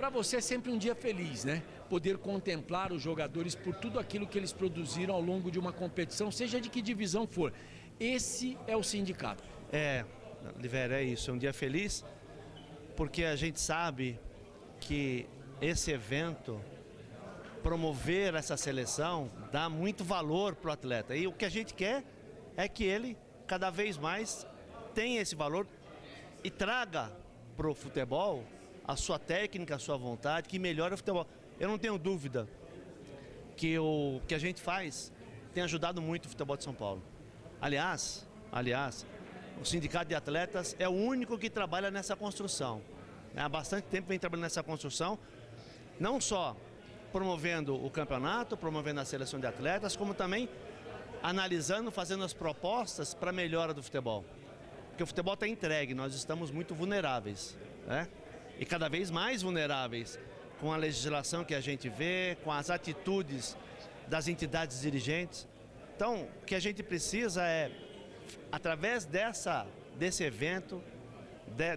Para você é sempre um dia feliz, né? Poder contemplar os jogadores por tudo aquilo que eles produziram ao longo de uma competição, seja de que divisão for. Esse é o sindicato. Oliveira, é isso. É um dia feliz porque a gente sabe que esse evento, promover essa seleção, dá muito valor para o atleta. E o que a gente quer é que ele, cada vez mais, tenha esse valor e traga para o futebol a sua técnica, a sua vontade, que melhore o futebol. Eu não tenho dúvida que o que a gente faz tem ajudado muito o futebol de São Paulo. Aliás, o Sindicato de Atletas é o único que trabalha nessa construção. Há bastante tempo vem trabalhando nessa construção, não só promovendo o campeonato, promovendo a seleção de atletas, como também analisando, fazendo as propostas para a melhora do futebol. Porque o futebol está entregue, nós estamos muito vulneráveis, né? E cada vez mais vulneráveis com a legislação que a gente vê, com as atitudes das entidades dirigentes. Então, o que a gente precisa é, através desse evento,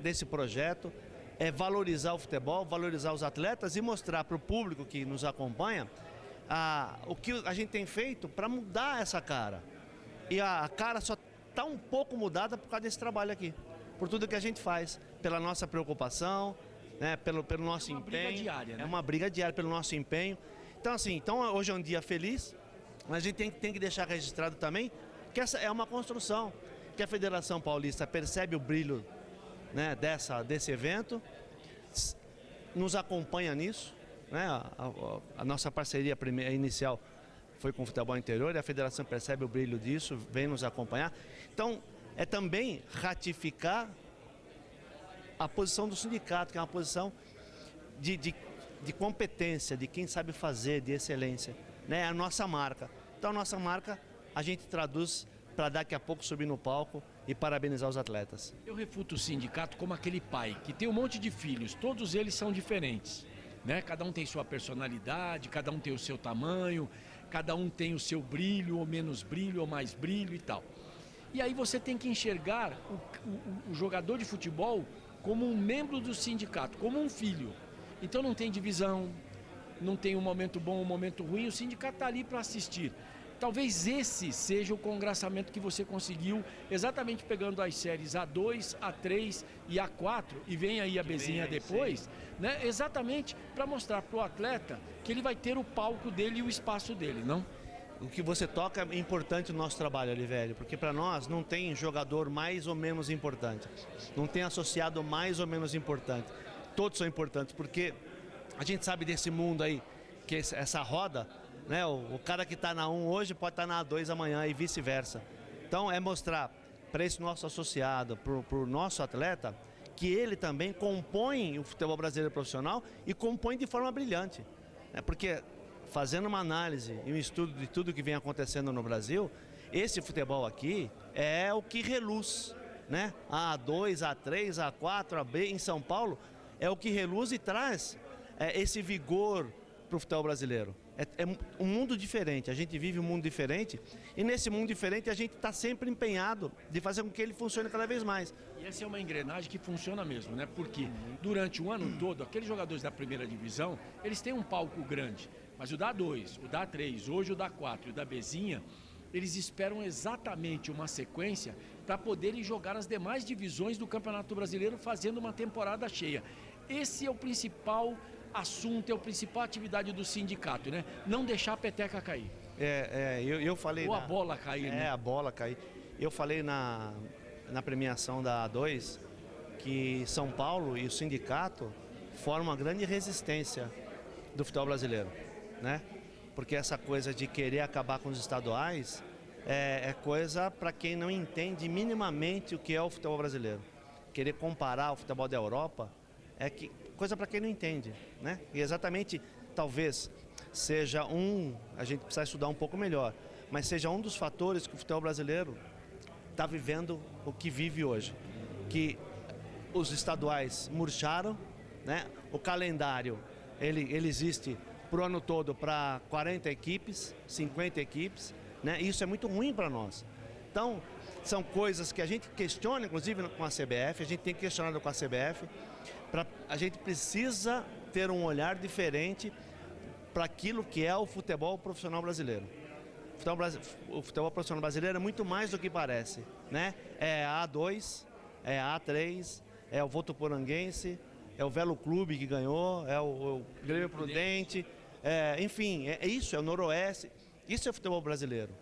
desse projeto, é valorizar o futebol, valorizar os atletas e mostrar para o público que nos acompanha o que a gente tem feito para mudar essa cara. E a cara só está um pouco mudada por causa desse trabalho aqui, por tudo que a gente faz, pela nossa preocupação, né, pelo nosso empenho. É uma briga diária, né? É uma briga diária pelo nosso empenho. Então, assim, hoje é um dia feliz, mas a gente tem que deixar registrado também que essa é uma construção, que a Federação Paulista percebe o brilho, né, desse evento, nos acompanha nisso, né? A nossa parceria inicial foi com o futebol interior e a federação percebe o brilho disso, vem nos acompanhar. Então, é também ratificar a posição do sindicato, que é uma posição de competência, de quem sabe fazer, de excelência, né? É a nossa marca. Então, a nossa marca a gente traduz para daqui a pouco subir no palco e parabenizar os atletas. Eu refuto o sindicato como aquele pai que tem um monte de filhos, todos eles são diferentes, né? Cada um tem sua personalidade, cada um tem o seu tamanho, cada um tem o seu brilho ou menos brilho ou mais brilho e tal. E aí você tem que enxergar o jogador de futebol como um membro do sindicato, como um filho. Então não tem divisão, não tem um momento bom, um momento ruim, o sindicato está ali para assistir. Talvez esse seja o congraçamento que você conseguiu, exatamente pegando as séries A2, A3 e A4, e vem aí a Bezinha depois, né? Exatamente para mostrar para o atleta que ele vai ter o palco dele e o espaço dele, não? O que você toca é importante no nosso trabalho, Oliveira, porque para nós não tem jogador mais ou menos importante, não tem associado mais ou menos importante, todos são importantes, porque a gente sabe desse mundo aí, que essa roda, né, o cara que está na 1 hoje pode estar na A2 amanhã e vice-versa. Então é mostrar para esse nosso associado, para o nosso atleta, que ele também compõe o futebol brasileiro profissional e compõe de forma brilhante, né? Porque fazendo uma análise e um estudo de tudo que vem acontecendo no Brasil, esse futebol aqui é o que reluz, né? A A2, A3, A4, AB em São Paulo é o que reluz e traz esse vigor para o futebol brasileiro. É um mundo diferente, a gente vive um mundo diferente e nesse mundo diferente a gente está sempre empenhado de fazer com que ele funcione cada vez mais. E essa é uma engrenagem que funciona mesmo, né? Porque durante o ano todo, aqueles jogadores da primeira divisão, eles têm um palco grande, mas o da A2, o da A3, hoje o da A4 e o da Bezinha, eles esperam exatamente uma sequência para poderem jogar as demais divisões do Campeonato Brasileiro fazendo uma temporada cheia. Esse é o principal assunto, é a principal atividade do sindicato, né? Não deixar a peteca cair. Eu falei... Ou a bola cair, né? A bola cair. Eu falei na premiação da A2 que São Paulo e o sindicato formam uma grande resistência do futebol brasileiro, né? Porque essa coisa de querer acabar com os estaduais é coisa para quem não entende minimamente o que é o futebol brasileiro. Querer comparar o futebol da Europa coisa para quem não entende, né? E exatamente, talvez seja a gente precisa estudar um pouco melhor, mas seja um dos fatores que o futebol brasileiro está vivendo o que vive hoje. Que os estaduais murcharam, né? O calendário, ele existe para o ano todo para 40 equipes, 50 equipes, né? E isso é muito ruim para nós. Então, são coisas que a gente questiona, inclusive com a CBF, a gente tem questionado com a CBF, a gente precisa ter um olhar diferente para aquilo que é o futebol profissional brasileiro. O futebol profissional brasileiro é muito mais do que parece, né? É a A2, é a A3, é o Votuporanguense, é o Velo Clube que ganhou, é o Grêmio Prudente, enfim, é isso, é o Noroeste. Isso é o futebol brasileiro.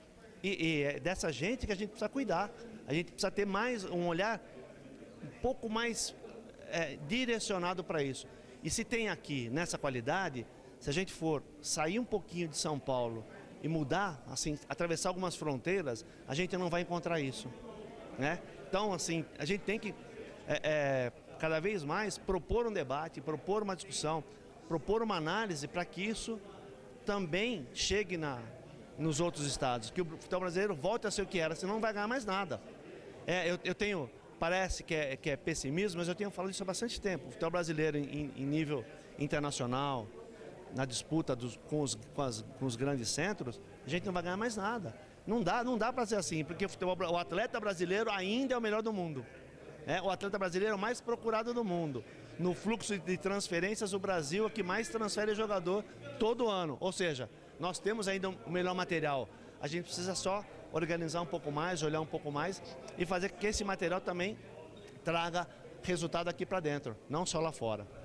E é dessa gente que a gente precisa cuidar. A gente precisa ter mais um olhar um pouco mais direcionado para isso. E se tem aqui, nessa qualidade, se a gente for sair um pouquinho de São Paulo e mudar, assim, atravessar algumas fronteiras, a gente não vai encontrar isso, né? Então, assim, a gente tem que cada vez mais propor um debate, propor uma discussão, propor uma análise para que isso também chegue nos outros estados, que o futebol brasileiro volte a ser o que era, senão não vai ganhar mais nada. Eu tenho, parece que é pessimismo, mas eu tenho falado isso há bastante tempo. O futebol brasileiro em nível internacional, na disputa com os grandes centros, a gente não vai ganhar mais nada. Não dá para ser assim, porque o atleta brasileiro ainda é o melhor do mundo. O atleta brasileiro é o mais procurado do mundo. No fluxo de transferências, o Brasil é o que mais transfere jogador todo ano. Ou seja, nós temos ainda o melhor material. A gente precisa só organizar um pouco mais, olhar um pouco mais e fazer que esse material também traga resultado aqui para dentro, não só lá fora.